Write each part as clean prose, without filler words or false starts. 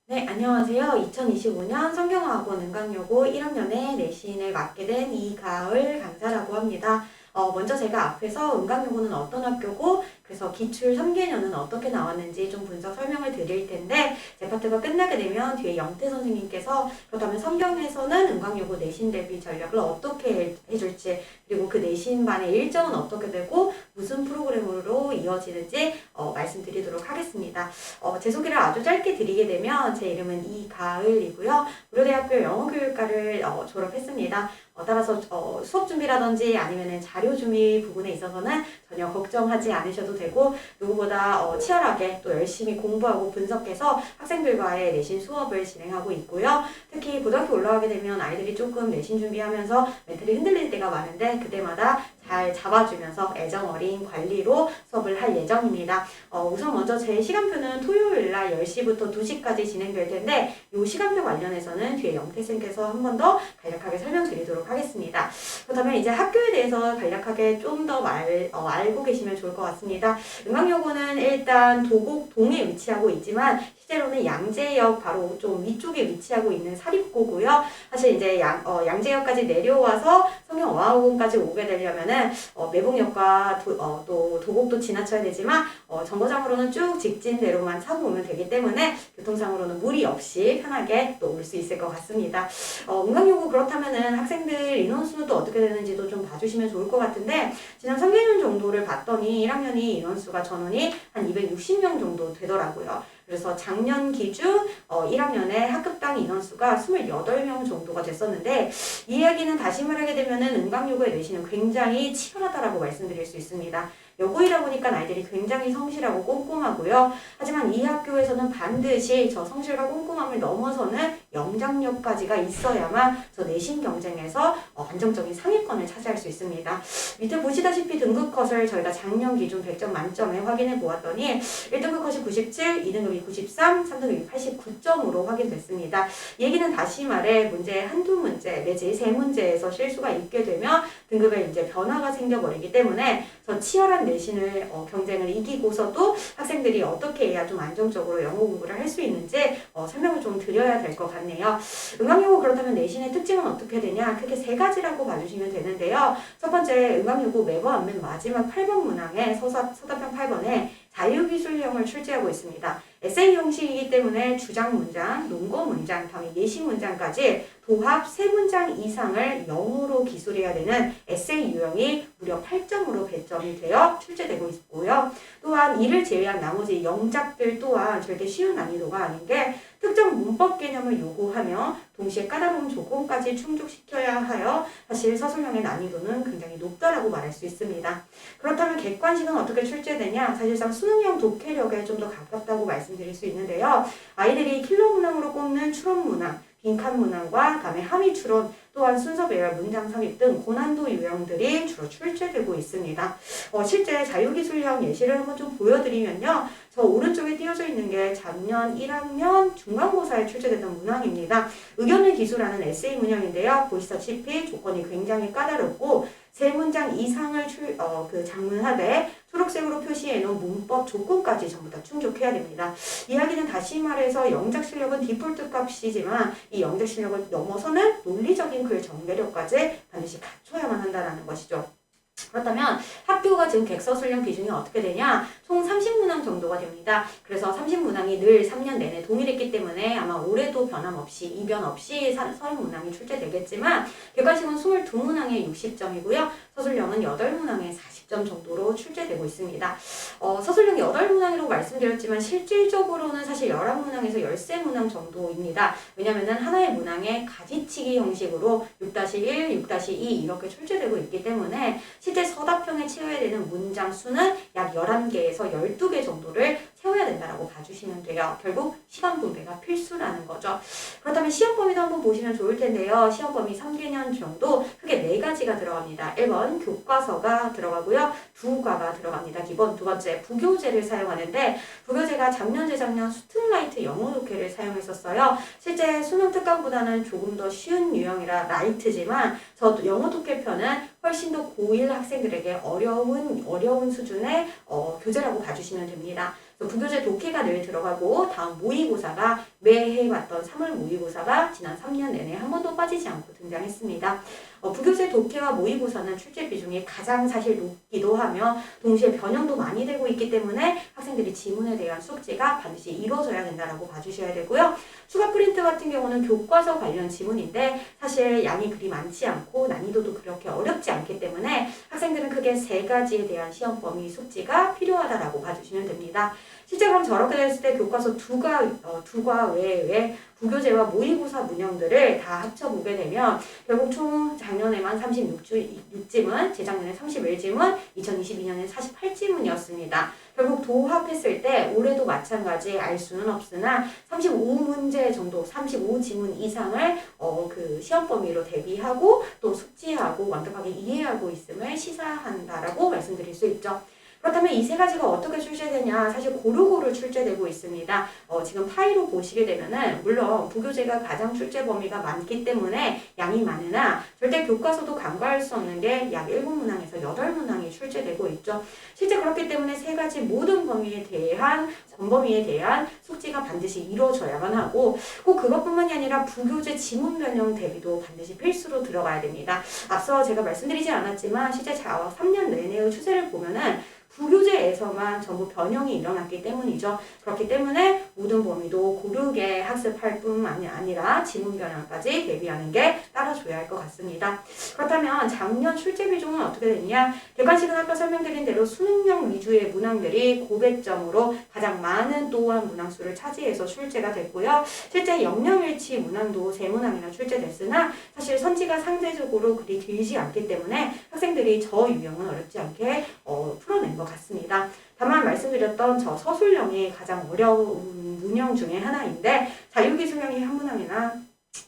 네, 안녕하세요. 2025년 성경학원 은강여고 1학년의 내신을 맡게 된 이가을 강사라고 합니다. 먼저 제가 앞에서 은강여고는 어떤 학교고 그래서 기출 3개년은 어떻게 나왔는지 좀 분석 설명을 드릴 텐데 제 파트가 끝나게 되면 뒤에 영태 선생님께서 그렇다면 성경에서는 은강여고 내신 대비 전략을 어떻게 해줄지 그리고 그 내신반의 일정은 어떻게 되고 무슨 프로그램으로 이어지는지 말씀드리도록 하겠습니다. 제 소개를 아주 짧게 드리게 되면 제 이름은 이가을이고요. 고려대학교 영어교육과를 졸업했습니다. 따라서 수업 준비라든지 아니면 자료 준비 부분에 있어서는 전혀 걱정하지 않으셔도 되고 누구보다 치열하게 또 열심히 공부하고 분석해서 학생들과의 내신 수업을 진행하고 있고요. 특히 고등학교 올라가게 되면 아이들이 조금 내신 준비하면서 멘탈이 흔들릴 때가 많은데 그때마다 잘 잡아주면서 애정 어린 관리로 수업을 할 예정입니다. 우선 먼저 제 시간표는 토요일날 10시부터 2시까지 진행될 텐데 이 시간표 관련해서는 뒤에 영태쌤께서 한 번 더 간략하게 설명드리도록 하겠습니다. 그렇다면 이제 학교에 대해서 간략하게 좀 더 알고 계시면 좋을 것 같습니다. 은강여고는 일단 도곡동에 위치하고 있지만 실제로는 양재역 바로 좀 위쪽에 위치하고 있는 사립고고요. 사실 이제 양재역까지 내려와서 성경어학원까지 오게 되려면은 매봉역과 또 도곡도 지나쳐야 되지만 정거장으로는 쭉 직진대로만 타고 오면 되기 때문에 교통상으로는 무리 없이 편하게 또 올 수 있을 것 같습니다. 은강여고 그렇다면은 학생들 인원수는 또 어떻게 되는지도 좀 봐주시면 좋을 것 같은데 지난 3개년 정도를 봤더니 1학년이 인원수가 전원이 한 260명 정도 되더라고요. 그래서 작년 기준 1학년에 학급당 인원수가 28명 정도가 됐었는데 이 이야기는 다시 말하게 되면은 은강여고의 내신은 굉장히 치열하다라고 말씀드릴 수 있습니다. 여고이다 보니까 아이들이 굉장히 성실하고 꼼꼼하고요. 하지만 이 학교에서는 반드시 저 성실과 꼼꼼함을 넘어서는 영장력까지가 있어야만 저 내신 경쟁에서 안정적인 상위권을 차지할 수 있습니다. 밑에 보시다시피 등급 컷을 저희가 작년 기준 100점 만점에 확인해 보았더니 1등급 컷이 97, 2등급이 93, 3등급이 89점으로 확인됐습니다. 이 얘기는 다시 말해 문제 한두 문제 내지 세 문제에서 실수가 있게 되면 등급에 이제 변화가 생겨버리기 때문에 저 치열한 내신을 경쟁을 이기고서도 학생들이 어떻게 해야 좀 안정적으로 영어 공부를 할 수 있는지 설명을 좀 드려야 될 것 같네요. 은강여고 그렇다면 내신의 특징은 어떻게 되냐? 크게 세 가지라고 봐주시면 되는데요. 첫 번째 은강여고 매번 맨 마지막 8번 문항에 서답형 8번에 자유기술형을 출제하고 있습니다. 에세이 형식이기 때문에 주장 문장, 논거 문장, 다음에 예시 문장까지 도합 3문장 이상을 영어로 기술해야 되는 에세이 유형이 무려 8점으로 배점이 되어 출제되고 있고요. 또한 이를 제외한 나머지 영작들 또한 절대 쉬운 난이도가 아닌 게 특정 문법 개념을 요구하며 동시에 까다로운 조건까지 충족시켜야 하여 사실 서술형의 난이도는 굉장히 높다라고 말할 수 있습니다. 그렇다면 객관식은 어떻게 출제되냐? 사실상 수능형 독해력에 좀 더 가깝다고 말씀드릴 수 있는데요. 아이들이 킬러 문항으로 꼽는 추론 문항, 빈칸 문항과 다음에 함의 추론, 또한 순서 배열, 문장 삽입 등 고난도 유형들이 주로 출제되고 있습니다. 실제 자유기술형 예시를 한번 좀 보여드리면요. 저 오른쪽에 띄어져 있는 게 작년 1학년 중간고사에 출제됐던 문항입니다. 의견을 기술하는 에세이 문항인데요. 보시다시피 조건이 굉장히 까다롭고 세 문장 이상을 장문하되 초록색으로 표시해 놓은 문법 조건까지 전부 다 충족해야 됩니다. 이야기는 다시 말해서 영작 실력은 디폴트 값이지만 이 영작 실력을 넘어서는 논리적인 글 전개력까지 반드시 갖춰야만 한다는 것이죠. 그렇다면 학교가 지금 객서술형 비중이 어떻게 되냐? 총 30문항 정도가 됩니다. 그래서 30문항이 늘 3년 내내 동일했기 때문에 아마 올해도 변함없이 이변 없이 30문항이 출제되겠지만 객관식은 22문항에 60점이고요. 서술형은 8문항에 40점 정도로 출제되고 있습니다. 서술형 8문항이라고 말씀드렸지만 실질적으로는 사실 11문항에서 13문항 정도입니다. 왜냐하면 하나의 문항에 가지치기 형식으로 6-1, 6-2 이렇게 출제되고 있기 때문에 실제 서답형에 채워야 되는 문장 수는 약 11개에서 12개 정도를 채워야 된다라고 봐주시면 돼요. 결국 시간 분배가 필수라는 거죠. 그렇다면 시험 범위도 한번 보시면 좋을 텐데요. 시험 범위 3개년 정도 크게 4가지가 들어갑니다. 1번 교과서가 들어가고요. 2과가 들어갑니다. 기본 두 번째 부교재를 사용하는데 부교재가 작년 재작년 스툰라이트 영어 독해를 사용했었어요. 실제 수능 특강보다는 조금 더 쉬운 유형이라 라이트지만 저 영어 독해 편은 훨씬 더 고1 학생들에게 어려운 수준의 교재라고 봐주시면 됩니다. 그래서 부교재 독해가 늘 들어가고 다음 모의고사가 매해 봤던 3월 모의고사가 지난 3년 내내 한 번도 빠지지 않고 등장했습니다. 부교재 독해와 모의고사는 출제 비중이 가장 사실 높기도 하며 동시에 변형도 많이 되고 있기 때문에 학생들이 지문에 대한 숙지가 반드시 이루어져야 된다라고 봐주셔야 되고요. 추가 프린트 같은 경우는 교과서 관련 지문인데 사실 양이 그리 많지 않고 난이도도 그렇게 어렵지 않기 때문에 학생들은 크게 3가지에 대한 시험 범위 숙지가 필요하다라고 봐주시면 됩니다. 실제 그럼 저렇게 됐을 때 교과서 두 과 외에 부교재와 모의고사 문형들을 다 합쳐보게 되면 결국 총 작년에만 36지문, 재작년에 31지문, 2022년에 48지문이었습니다. 결국 도합했을 때 올해도 마찬가지 알 수는 없으나 35문제 정도, 35지문 이상을 그 시험 범위로 대비하고 또 숙지하고 완벽하게 이해하고 있음을 시사한다라고 말씀드릴 수 있죠. 그렇다면 이 3가지가 어떻게 출제되냐? 사실 고루고루 출제되고 있습니다. 지금 파이로 보시게 되면은 물론 부교재가 가장 출제 범위가 많기 때문에 양이 많으나 절대 교과서도 간과할 수 없는 게 약 7문항에서 8문항이 출제되고 있죠. 실제 그렇기 때문에 3가지 모든 범위에 대한 전범위에 대한 숙지가 반드시 이루어져야만 하고 꼭 그것뿐만이 아니라 부교재 지문 변형 대비도 반드시 필수로 들어가야 됩니다. 앞서 제가 말씀드리지 않았지만 실제 3년 내내의 추세를 보면은 부교재에서만 전부 변형이 일어났기 때문이죠. 그렇기 때문에 모든 범위도 고르게 학습할 뿐만이 아니라 지문 변형까지 대비하는 게 따라줘야 할 것 같습니다. 그렇다면 작년 출제 비중은 어떻게 됐냐? 객관식은 아까 설명드린 대로 수능형 위주의 문항들이 고배점으로 가장 많은 또한 문항수를 차지해서 출제가 됐고요. 실제 영영일치 문항도 3문항이나 출제됐으나 사실 선지가 상대적으로 그리 길지 않기 때문에 학생들이 저 유형은 어렵지 않게 풀어낸 것 같습니다. 다만 말씀드렸던 저 서술형이 가장 어려운 문형 중에 하나인데 자유기술형이 한 문항이나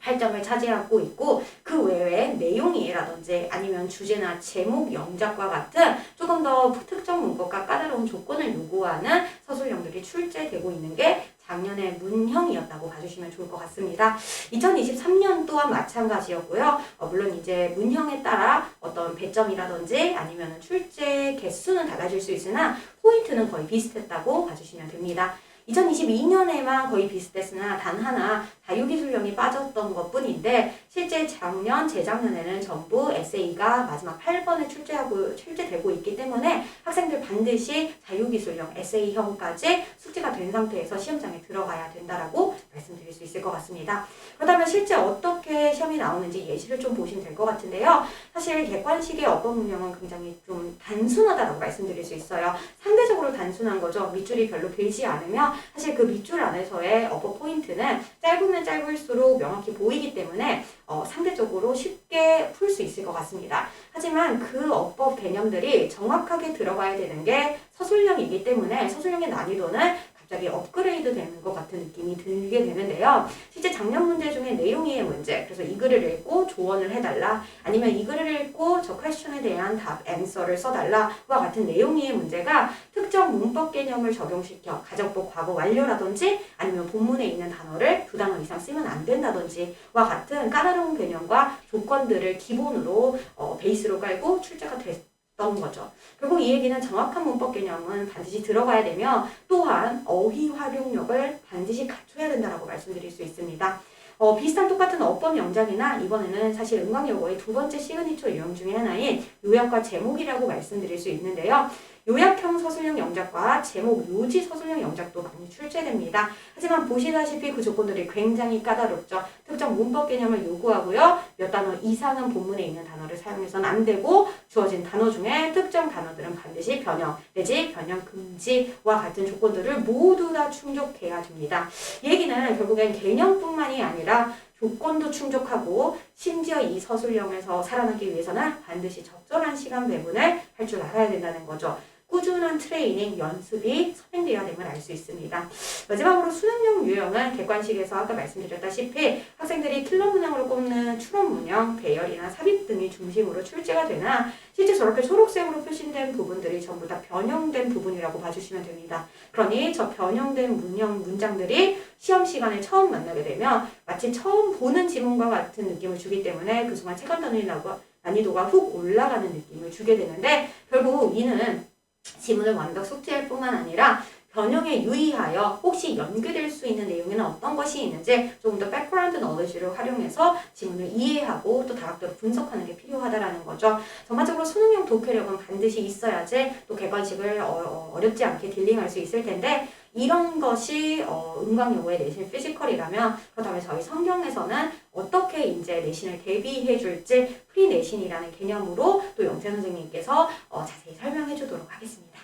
8점을 차지하고 있고 그 외에 내용이라든지 아니면 주제나 제목 영작과 같은 조금 더 특정 문법과 까다로운 조건을 요구하는 서술형들이 출제되고 있는 게 작년의 문형이었다고 봐주시면 좋을 것 같습니다. 2023년 또한 마찬가지였고요. 물론 이제 문형에 따라 어떤 배점이라든지 아니면 출제 개수는 달라질 수 있으나 포인트는 거의 비슷했다고 봐주시면 됩니다. 2022년에만 거의 비슷했으나 단 하나 자유기술형이 빠졌던 것 뿐인데 실제 작년, 재작년에는 전부 에세이가 마지막 8번에 출제되고 있기 때문에 학생들 반드시 자유기술형, 에세이형까지 숙지가 된 상태에서 시험장에 들어가야 된다라고 말씀드릴 수 있을 것 같습니다. 그렇다면 실제 어떻게 시험이 나오는지 예시를 좀 보시면 될 것 같은데요. 사실 객관식의 어법 문형은 굉장히 좀 단순하다고 말씀드릴 수 있어요. 상대적으로 단순한 거죠. 밑줄이 별로 길지 않으며 사실 그 밑줄 안에서의 어법 포인트는 짧으면 짧을수록 명확히 보이기 때문에 상대적으로 쉽게 풀 수 있을 것 같습니다. 하지만 그 어법 개념들이 정확하게 들어가야 되는 게 서술형이기 때문에 서술형의 난이도는 갑자기 업그레이드 되는 것 같은 느낌이 들게 되는데요. 실제 작년 문제 중에 내용이의 문제, 그래서 이 글을 읽고 조언을 해달라, 아니면 이 글을 읽고 저 퀘스천에 대한 답, 앤서를 써달라와 같은 내용이의 문제가 특정 문법 개념을 적용시켜 가정법 과거 완료라든지 아니면 본문에 있는 단어를 2단어 이상 쓰면 안 된다든지와 같은 까다로운 개념과 조건들을 기본으로 베이스로 깔고 출제가 됐던 거죠. 결국 이 얘기는 정확한 문법 개념은 반드시 들어가야 되며 또한 어휘 활용력을 반드시 갖춰야 된다고 말씀드릴 수 있습니다. 비슷한 똑같은 어법 영장이나 이번에는 사실 은광여고의 2번째 시그니처 유형 중에 하나인 요약과 제목이라고 말씀드릴 수 있는데요. 요약형 서술형 영작과 제목 요지 서술형 영작도 많이 출제됩니다. 하지만 보시다시피 그 조건들이 굉장히 까다롭죠. 특정 문법 개념을 요구하고요. 몇 단어 이상은 본문에 있는 단어를 사용해서는 안 되고 주어진 단어 중에 특정 단어들은 반드시 변형 내지 변형 금지와 같은 조건들을 모두 다 충족해야 됩니다. 이 얘기는 결국엔 개념뿐만이 아니라 조건도 충족하고 심지어 이 서술형에서 살아남기 위해서는 반드시 적절한 시간 배분을 할 줄 알아야 된다는 거죠. 꾸준한 트레이닝, 연습이 선행되어야 됨을 알 수 있습니다. 마지막으로 수능형 유형은 객관식에서 아까 말씀드렸다시피 학생들이 킬러 문항으로 꼽는 추론 문형, 배열이나 삽입 등이 중심으로 출제가 되나 실제 저렇게 초록색으로 표시된 부분들이 전부 다 변형된 부분이라고 봐주시면 됩니다. 그러니 저 변형된 문장들이 시험 시간에 처음 만나게 되면 마치 처음 보는 지문과 같은 느낌을 주기 때문에 그 순간 체감 난이도가 훅 올라가는 느낌을 주게 되는데 결국 이는 지문을 완벽 숙지할 뿐만 아니라 변형에 유의하여 혹시 연계될 수 있는 내용에는 어떤 것이 있는지 조금 더 백그라운드 너리지를 활용해서 지문을 이해하고 또 다각도로 분석하는 게 필요하다라는 거죠. 전반적으로 수능용 독해력은 반드시 있어야지 또 객관식을 어렵지 않게 딜링할 수 있을 텐데 이런 것이 은광용어의 내신 피지컬이라면 그렇다면 저희 성경에서는 어떻게 이제 내신을 대비해 줄지 프리 내신이라는 개념으로 또 영재 선생님께서 자세히 설명해 주도록 하겠습니다.